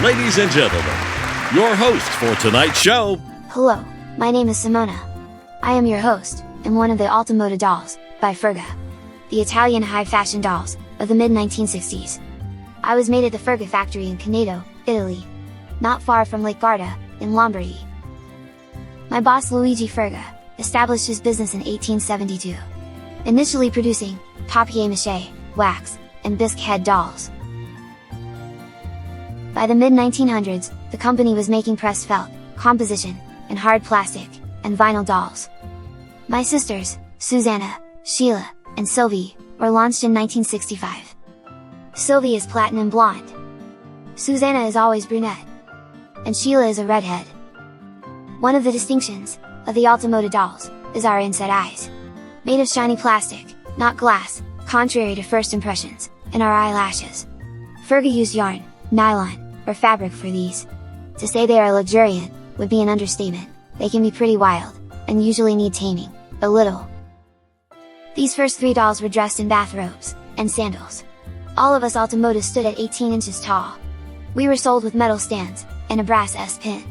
Ladies and gentlemen, your host for tonight's show. Hello, my name is Simona. I am your host, and one of the Alta Moda dolls, by Furga, the Italian high-fashion dolls of the mid-1960s. I was made at the Furga factory in Canneto, Italy, not far from Lake Garda, in Lombardy. My boss Luigi Furga established his business in 1872, initially producing papier mâché, wax, and bisque head dolls. By the mid-1900s, the company was making pressed felt, composition, and hard plastic, and vinyl dolls. My sisters, Susanna, Sheila, and Sylvie, were launched in 1965. Sylvie is platinum blonde. Susanna is always brunette. And Sheila is a redhead. One of the distinctions of the Alta Moda dolls is our inset eyes. Made of shiny plastic, not glass, contrary to first impressions, and our eyelashes. Furga used yarn, nylon, or fabric for these. To say they are luxuriant would be an understatement. They can be pretty wild, and usually need taming, a little. These first three dolls were dressed in bathrobes, and sandals. All of us Alta Moda stood at 18 inches tall. We were sold with metal stands, and a brass S pin,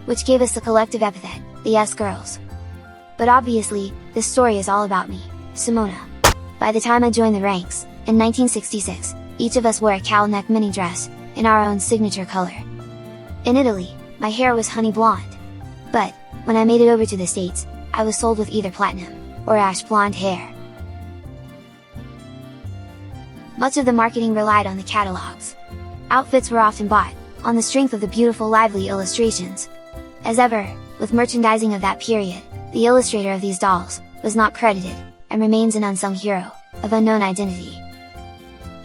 which gave us the collective epithet, the S girls. But obviously, this story is all about me, Simona. By the time I joined the ranks, in 1966, each of us wore a cowl-neck mini dress, in our own signature color. In Italy, my hair was honey blonde. But, when I made it over to the States, I was sold with either platinum, or ash blonde hair. Much of the marketing relied on the catalogs. Outfits were often bought, on the strength of the beautiful lively illustrations. As ever, with merchandising of that period, the illustrator of these dolls, was not credited, and remains an unsung hero, of unknown identity.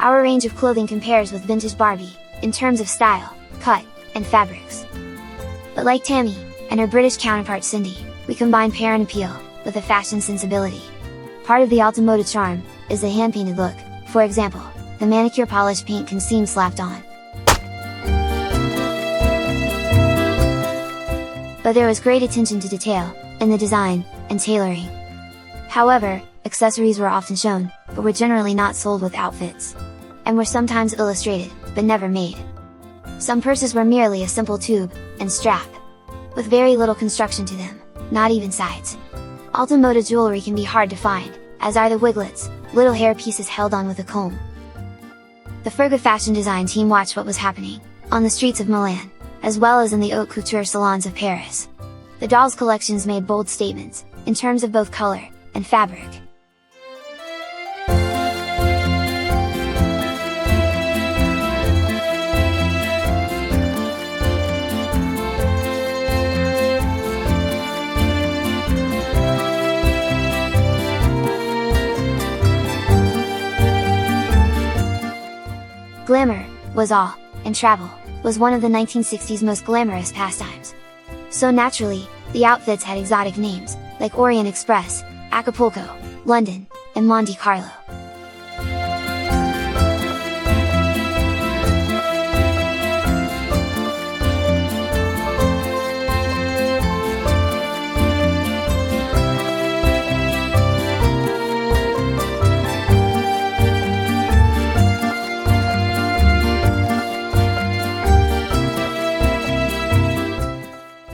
Our range of clothing compares with vintage Barbie, in terms of style, cut, and fabrics. But like Tammy, and her British counterpart Cindy, we combine parent appeal, with a fashion sensibility. Part of the Alta Moda charm, is the hand-painted look. For example, the manicure polish paint can seem slapped on. But there was great attention to detail, in the design, and tailoring. However, accessories were often shown, but were generally not sold with outfits. And were sometimes illustrated, but never made. Some purses were merely a simple tube, and strap, with very little construction to them, not even sides. Alta Moda jewelry can be hard to find, as are the wiglets, little hair pieces held on with a comb. The Furga fashion design team watched what was happening, on the streets of Milan, as well as in the haute couture salons of Paris. The dolls' collections made bold statements, in terms of both color, and fabric. Glamour, was all, and travel, was one of the 1960s most glamorous pastimes. So naturally, the outfits had exotic names, like Orient Express, Acapulco, London, and Monte Carlo.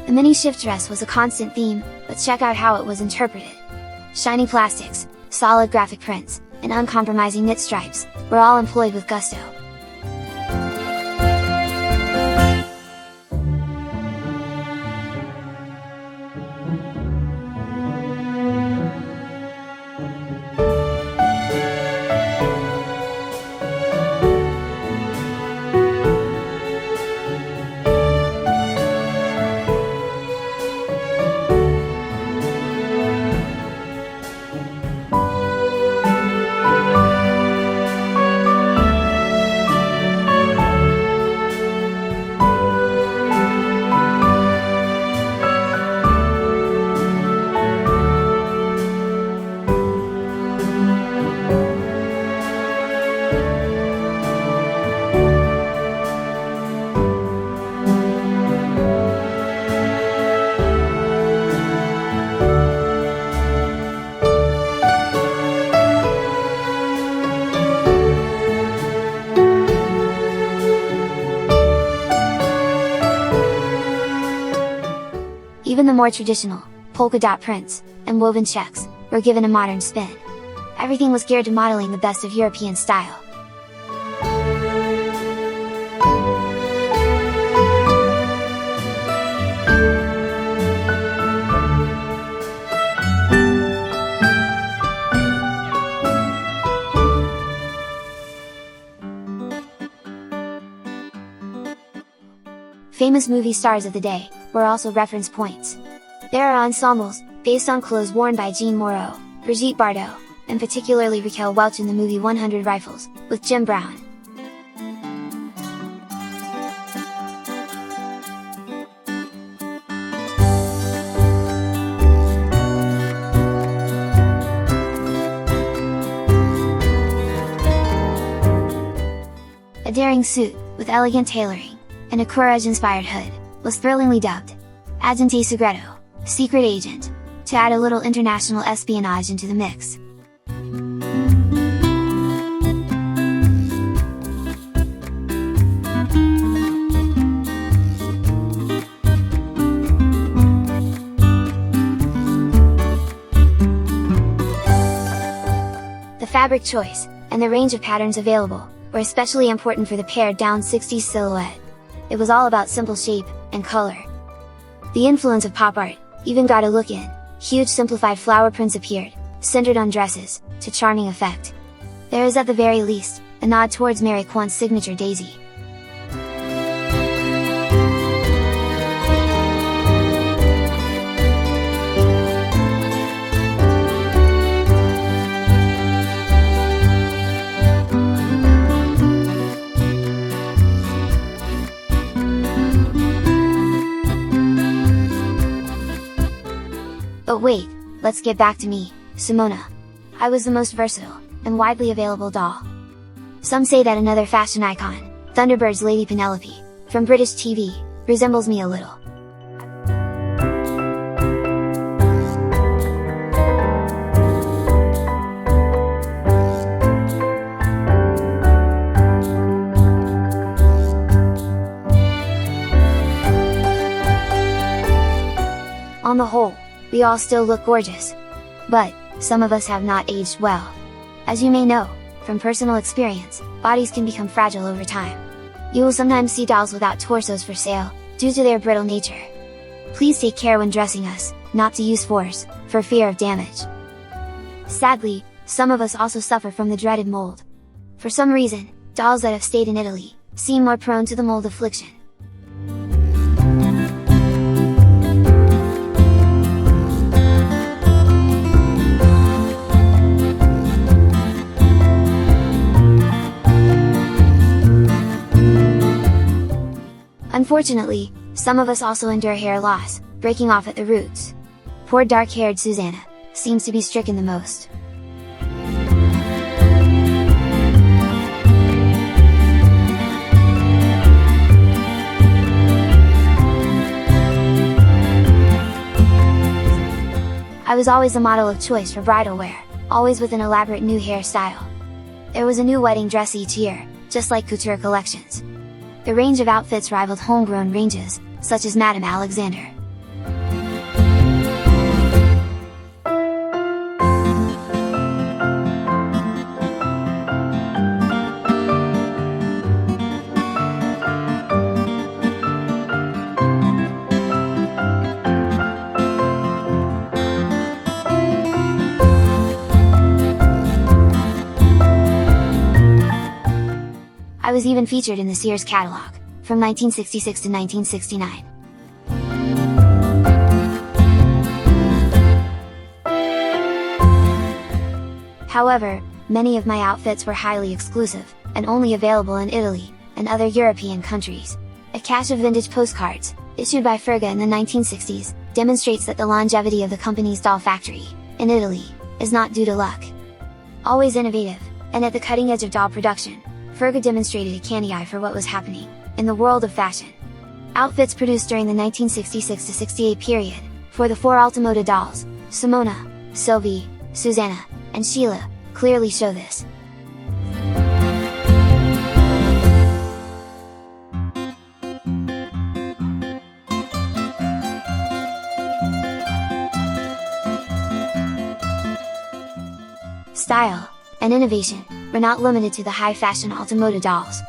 The mini shift dress was a constant theme, but check out how it was interpreted. Shiny plastics, solid graphic prints, and uncompromising knit stripes, were all employed with gusto. Even the more traditional, polka dot prints, and woven checks, were given a modern spin. Everything was geared to modeling the best of European style. Famous movie stars of the day were also reference points. There are ensembles, based on clothes worn by Jean Moreau, Brigitte Bardot, and particularly Raquel Welch in the movie 100 Rifles, with Jim Brown. A daring suit, with elegant tailoring, and a courage-inspired hood, was thrillingly dubbed Agente Secreto, secret agent, to add a little international espionage into the mix. The fabric choice, and the range of patterns available, were especially important for the pared-down 60s silhouette. It was all about simple shape, and color. The influence of pop art even got a look in. Huge simplified flower prints appeared, centered on dresses, to charming effect. There is at the very least, a nod towards Mary Quant's signature daisy. But wait, let's get back to me, Simona. I was the most versatile, and widely available doll. Some say that another fashion icon, Thunderbird's Lady Penelope, from British TV, resembles me a little. On the whole, we all still look gorgeous. But, some of us have not aged well. As you may know, from personal experience, bodies can become fragile over time. You will sometimes see dolls without torsos for sale, due to their brittle nature. Please take care when dressing us, not to use force, for fear of damage. Sadly, some of us also suffer from the dreaded mold. For some reason, dolls that have stayed in Italy, seem more prone to the mold affliction. Unfortunately, some of us also endure hair loss, breaking off at the roots. Poor dark-haired Susanna seems to be stricken the most. I was always the model of choice for bridal wear, always with an elaborate new hairstyle. There was a new wedding dress each year, just like couture collections. The range of outfits rivaled homegrown ranges, such as Madame Alexander. I was even featured in the Sears catalog, from 1966 to 1969. However, many of my outfits were highly exclusive, and only available in Italy, and other European countries. A cache of vintage postcards, issued by Ferga in the 1960s, demonstrates that the longevity of the company's doll factory, in Italy, is not due to luck. Always innovative, and at the cutting edge of doll production, Furga demonstrated a canny eye for what was happening in the world of fashion. Outfits produced during the 1966 to 68 period, for the 4 Alta Moda dolls, Simona, Sylvie, Susanna, and Sheila, clearly show this. style, and innovation were not limited to the high-fashion Alta Moda dolls.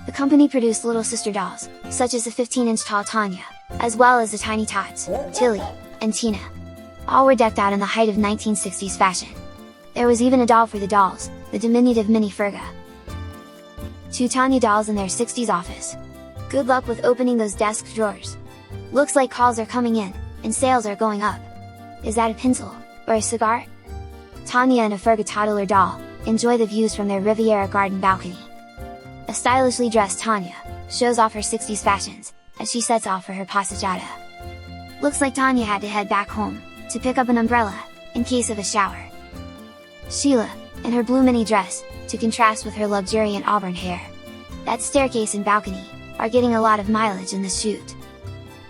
The company produced little sister dolls, such as the 15-inch tall Tanya, as well as the tiny tots, Tilly, and Tina. All were decked out in the height of 1960s fashion. There was even a doll for the dolls, the diminutive mini Furga. 2 Tanya dolls in their 60s office. Good luck with opening those desk drawers. Looks like calls are coming in, and sales are going up. Is that a pencil, or a cigar? Tanya and a Furga toddler doll enjoy the views from their Riviera garden balcony. A stylishly dressed Tanya shows off her 60s fashions as she sets off for her passeggiata. Looks like Tanya had to head back home to pick up an umbrella in case of a shower. Sheila, in her blue mini dress, to contrast with her luxuriant auburn hair. That staircase and balcony are getting a lot of mileage in this shoot.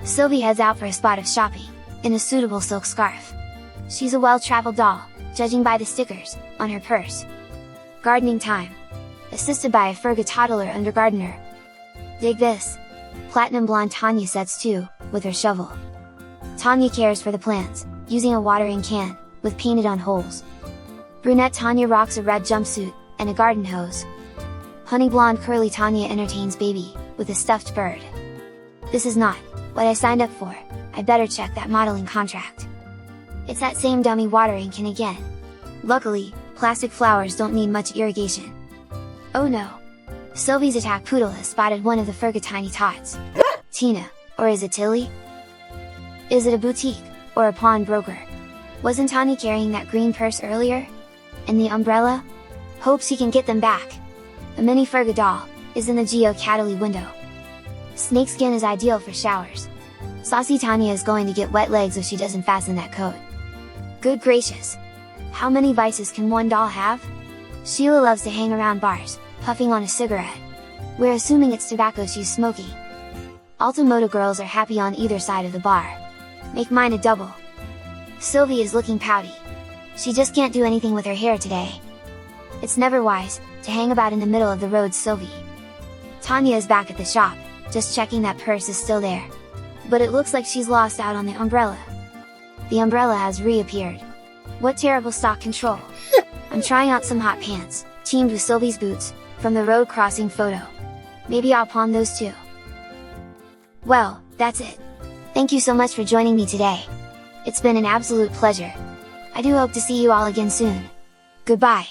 Sylvie heads out for a spot of shopping in a suitable silk scarf. She's a well-traveled doll, judging by the stickers on her purse. Gardening time, assisted by a Furga toddler undergardener. Dig this! Platinum blonde Tanya sets to with her shovel. Tanya cares for the plants, using a watering can with painted on holes. Brunette Tanya rocks a red jumpsuit and a garden hose. Honey blonde curly Tanya entertains baby with a stuffed bird. This is not what I signed up for. I better check that modeling contract. It's that same dummy watering can again. Luckily, plastic flowers don't need much irrigation. Oh no! Sylvie's attack poodle has spotted one of the Furga tiny tots. Tina, or is it Tilly? Is it a boutique, or a pawnbroker? Wasn't Tanya carrying that green purse earlier? And the umbrella? Hopes he can get them back! A mini Furga doll is in the Geo-Cataly window. Snakeskin is ideal for showers. Saucy Tanya is going to get wet legs if she doesn't fasten that coat. Good gracious! How many vices can one doll have? Sheila loves to hang around bars, puffing on a cigarette. We're assuming it's tobacco she's smoking. Alta Moda girls are happy on either side of the bar. Make mine a double. Sylvie is looking pouty. She just can't do anything with her hair today. It's never wise to hang about in the middle of the road, Sylvie. Tanya is back at the shop, just checking that purse is still there. But it looks like she's lost out on the umbrella. The umbrella has reappeared. What terrible stock control! I'm trying out some hot pants, teamed with Sylvie's boots, from the road crossing photo. Maybe I'll pawn those too. Well, that's it. Thank you so much for joining me today. It's been an absolute pleasure. I do hope to see you all again soon. Goodbye!